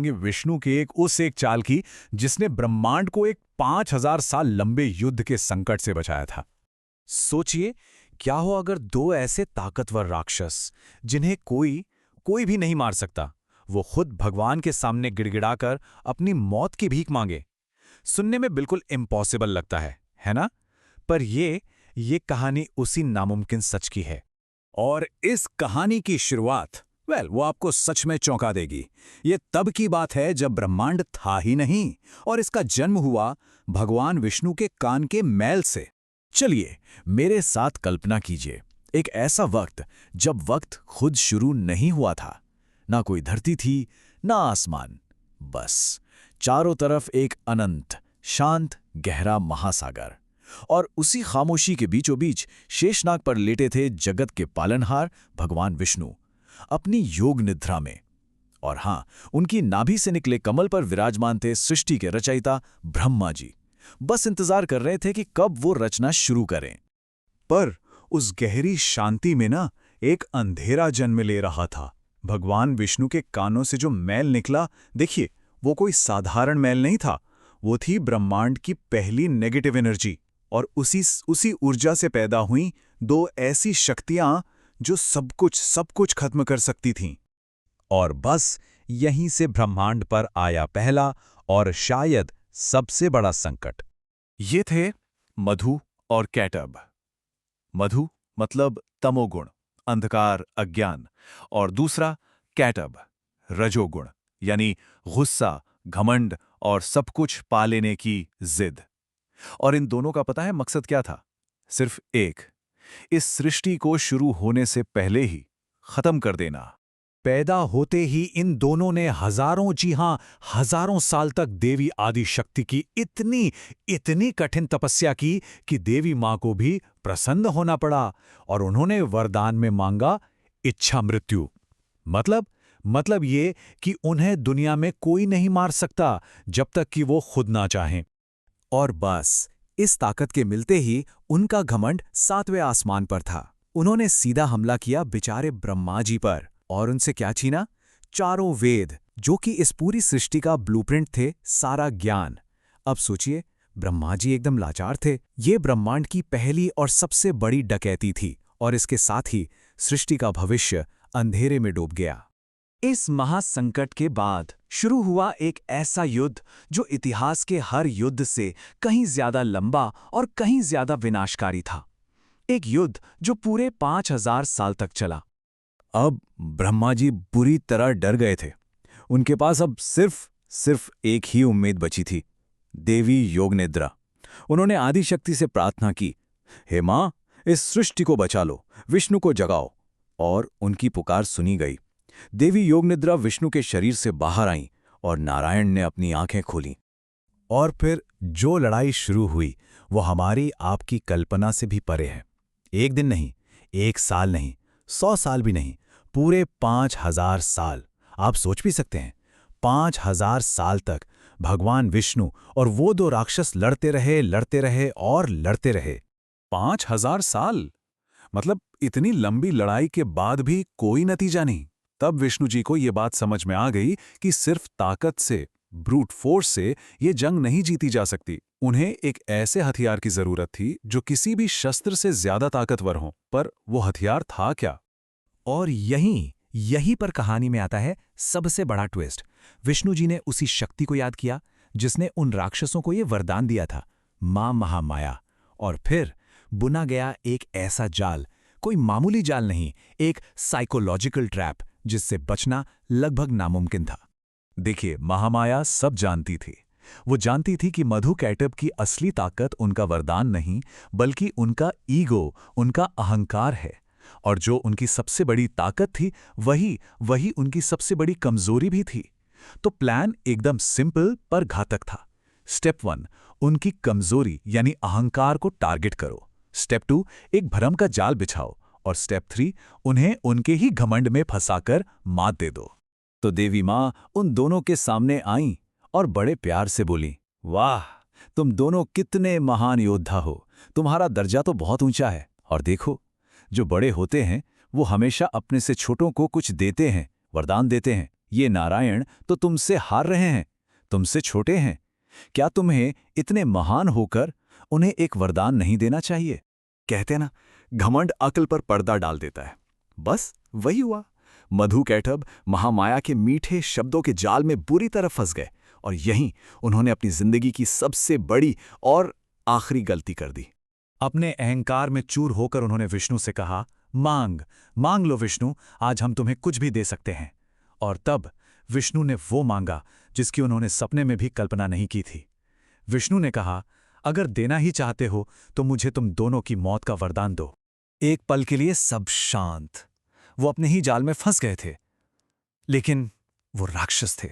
विष्णु के एक चाल की जिसने ब्रह्मांड को एक 5000 साल लंबे युद्ध के संकट से बचाया था। सोचिए, क्या हो अगर दो ऐसे ताकतवर राक्षस जिन्हें कोई कोई भी नहीं मार सकता, वो खुद भगवान के सामने गिड़गिड़ाकर अपनी मौत की भीख मांगे। सुनने में बिल्कुल इम्पॉसिबल लगता है ना? पर ये कहानी उसी नामुमकिन सच की है। और इस कहानी की शुरुआत वो आपको सच में चौंका देगी। ये तब की बात है जब ब्रह्मांड था ही नहीं और इसका जन्म हुआ भगवान विष्णु के कान के मैल से। चलिए मेरे साथ कल्पना कीजिए, एक ऐसा वक्त जब वक्त खुद शुरू नहीं हुआ था। ना कोई धरती थी, ना आसमान, बस चारों तरफ एक अनंत शांत गहरा महासागर। और उसी खामोशी के बीचों बीच शेषनाग पर लेटे थे जगत के पालनहार भगवान विष्णु, अपनी योग निद्रा में। और हां, उनकी नाभि से निकले कमल पर विराजमान थे सृष्टि के रचयिता ब्रह्मा जी। बस इंतजार कर रहे थे कि कब वो रचना शुरू करें। पर उस गहरी शांति में ना एक अंधेरा जन्म ले रहा था। भगवान विष्णु के कानों से जो मैल निकला, देखिए, वो कोई साधारण मैल नहीं था। वो थी ब्रह्मांड की पहली नेगेटिव एनर्जी। और उसी ऊर्जा से पैदा हुई दो ऐसी शक्तियां जो सब कुछ खत्म कर सकती थीं। और बस यहीं से ब्रह्मांड पर आया पहला और शायद सबसे बड़ा संकट। ये थे मधु और कैटब। मधु मतलब तमोगुण, अंधकार, अज्ञान, और दूसरा कैटब रजोगुण, यानी गुस्सा, घमंड और सब कुछ पा लेने की जिद। और इन दोनों का पता है मकसद क्या था? सिर्फ एक, इस सृष्टि को शुरू होने से पहले ही खत्म कर देना। पैदा होते ही इन दोनों ने हजारों साल तक देवी आदिशक्ति की इतनी कठिन तपस्या की कि देवी मां को भी प्रसन्न होना पड़ा और उन्होंने वरदान में मांगा इच्छा मृत्यु। मतलब ये कि उन्हें दुनिया में कोई नहीं मार सकता जब तक कि वो खुद ना चाहें। और बस इस ताकत के मिलते ही उनका घमंड 7वें आसमान पर था। उन्होंने सीधा हमला किया बेचारे ब्रह्मा जी पर और उनसे क्या छीना? चारों वेद, जो कि इस पूरी सृष्टि का ब्लूप्रिंट थे, सारा ज्ञान। अब सोचिए, ब्रह्मा जी एकदम लाचार थे। ये ब्रह्मांड की पहली और सबसे बड़ी डकैती थी और इसके साथ ही सृष्टि का भविष्य अंधेरे में डूब गया। इस महासंकट के बाद शुरू हुआ एक ऐसा युद्ध जो इतिहास के हर युद्ध से कहीं ज्यादा लंबा और कहीं ज्यादा विनाशकारी था। एक युद्ध जो पूरे 5000 साल तक चला। अब ब्रह्मा जी बुरी तरह डर गए थे। उनके पास अब सिर्फ एक ही उम्मीद बची थी, देवी योग निद्रा। उन्होंने आदिशक्ति से प्रार्थना की, हे मां, इस सृष्टि को बचा लो, विष्णु को जगाओ। और उनकी पुकार सुनी गई। देवी योगनिद्रा विष्णु के शरीर से बाहर आईं और नारायण ने अपनी आंखें खोलीं। और फिर जो लड़ाई शुरू हुई वो हमारी आपकी कल्पना से भी परे है। एक दिन नहीं, 1 साल नहीं, 100 साल भी नहीं, पूरे 5000 साल। आप सोच भी सकते हैं, 5000 साल तक भगवान विष्णु और वो दो राक्षस लड़ते रहे और लड़ते रहे। 5000 साल मतलब इतनी लंबी लड़ाई के बाद भी कोई नतीजा नहीं। तब विष्णु जी को ये बात समझ में आ गई कि सिर्फ ताकत से, ब्रूट फोर्स से ये जंग नहीं जीती जा सकती। उन्हें एक ऐसे हथियार की जरूरत थी जो किसी भी शस्त्र से ज्यादा ताकतवर हो। पर वो हथियार था क्या? और यहीं पर कहानी में आता है सबसे बड़ा ट्विस्ट। विष्णु जी ने उसी शक्ति को याद किया जिसने उन राक्षसों को ये वरदान दिया था, मां महामाया। और फिर बुना गया एक ऐसा जाल, कोई मामूली जाल नहीं, एक साइकोलॉजिकल ट्रैप जिससे बचना लगभग नामुमकिन था। देखिए, महामाया सब जानती थी। वो जानती थी कि मधु कैटब की असली ताकत उनका वरदान नहीं, बल्कि उनका ईगो, उनका अहंकार है। और जो उनकी सबसे बड़ी ताकत थी, वही उनकी सबसे बड़ी कमजोरी भी थी। तो प्लान एकदम सिंपल पर घातक था। स्टेप 1, उनकी कमजोरी यानी अहंकार को टारगेट करो। स्टेप 2, एक भरम का जाल बिछाओ। और स्टेप 3, उन्हें उनके ही घमंड में फंसाकर मात दे दो। तो देवी मां उन दोनों के सामने आईं और बड़े प्यार से बोली, वाह, तुम दोनों कितने महान योद्धा हो। तुम्हारा दर्जा तो बहुत ऊंचा है। और देखो, जो बड़े होते हैं वो हमेशा अपने से छोटों को कुछ देते हैं, वरदान देते हैं। ये नारायण तो तुमसे हार रहे हैं, तुमसे छोटे हैं। क्या तुम्हें इतने महान होकर उन्हें एक वरदान नहीं देना चाहिए? कहते ना, घमंड अक्ल पर पर्दा डाल देता है। बस वही हुआ। मधु कैटब महामाया के मीठे शब्दों के जाल में बुरी तरह फंस गए और यहीं उन्होंने अपनी जिंदगी की सबसे बड़ी और आखिरी गलती कर दी। अपने अहंकार में चूर होकर उन्होंने विष्णु से कहा, मांग मांग लो विष्णु, आज हम तुम्हें कुछ भी दे सकते हैं। और तब विष्णु ने वो मांगा जिसकी उन्होंने सपने में भी कल्पना नहीं की थी। विष्णु ने कहा, अगर देना ही चाहते हो तो मुझे तुम दोनों की मौत का वरदान दो। एक पल के लिए सब शांत। वो अपने ही जाल में फंस गए थे, लेकिन वो राक्षस थे,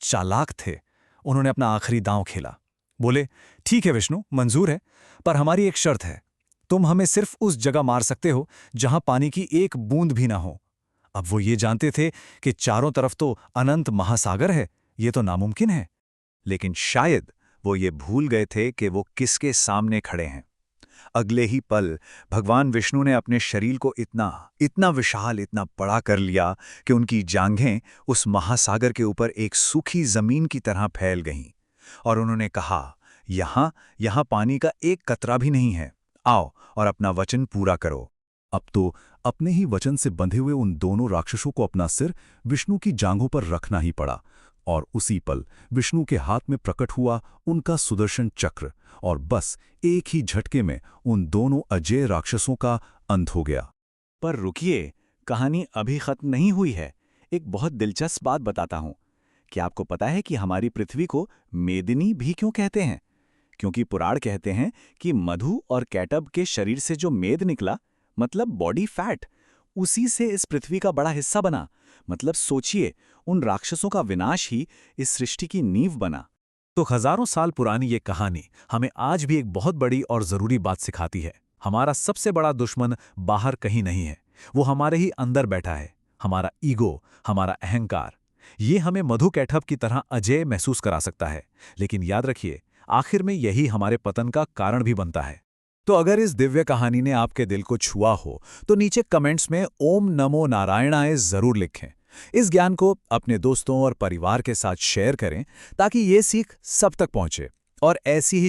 चालाक थे। उन्होंने अपना आखिरी दांव खेला। बोले, ठीक है विष्णु, मंजूर है, पर हमारी एक शर्त है। तुम हमें सिर्फ उस जगह मार सकते हो जहां पानी की एक बूंद भी ना हो। अब वो ये जानते थे कि चारों तरफ तो अनंत महासागर है, ये तो नामुमकिन है। लेकिन शायद वो ये भूल गए थे कि वो किसके सामने खड़े हैं। अगले ही पल भगवान विष्णु ने अपने शरीर को इतना विशाल, इतना बड़ा कर लिया कि उनकी जांघें उस महासागर के ऊपर एक सूखी जमीन की तरह फैल गईं। और उन्होंने कहा, यहाँ पानी का एक कतरा भी नहीं है, आओ और अपना वचन पूरा करो। अब तो अपने ही वचन से बंधे हुए उन दोनों राक्षसों को अपना सिर विष्णु की जांघों पर रखना ही पड़ा। और उसी पल विष्णु के हाथ में प्रकट हुआ उनका सुदर्शन चक्र, और बस एक ही झटके में उन दोनों अजेय राक्षसों का अंत हो गया। पर रुकिए, कहानी अभी खत्म नहीं हुई है। एक बहुत दिलचस्प बात बताता हूं। क्या आपको पता है कि हमारी पृथ्वी को मेदिनी भी क्यों कहते हैं? क्योंकि पुराण कहते हैं कि मधु और कैटब के शरीर से जो मेद निकला, मतलब बॉडी फैट, उसी से इस पृथ्वी का बड़ा हिस्सा बना। मतलब सोचिए, उन राक्षसों का विनाश ही इस सृष्टि की नींव बना। तो हजारों साल पुरानी ये कहानी हमें आज भी एक बहुत बड़ी और जरूरी बात सिखाती है। हमारा सबसे बड़ा दुश्मन बाहर कहीं नहीं है, वो हमारे ही अंदर बैठा है। हमारा ईगो, हमारा अहंकार। ये हमें मधु कैटब की तरह अजेय महसूस करा सकता है, लेकिन याद रखिए, आखिर में यही हमारे पतन का कारण भी बनता है। तो अगर इस दिव्य कहानी ने आपके दिल को छुआ हो तो नीचे कमेंट्स में ओम नमो नारायणाय जरूर लिखें। इस ज्ञान को अपने दोस्तों और परिवार के साथ शेयर करें ताकि ये सीख सब तक पहुंचे। और ऐसी ही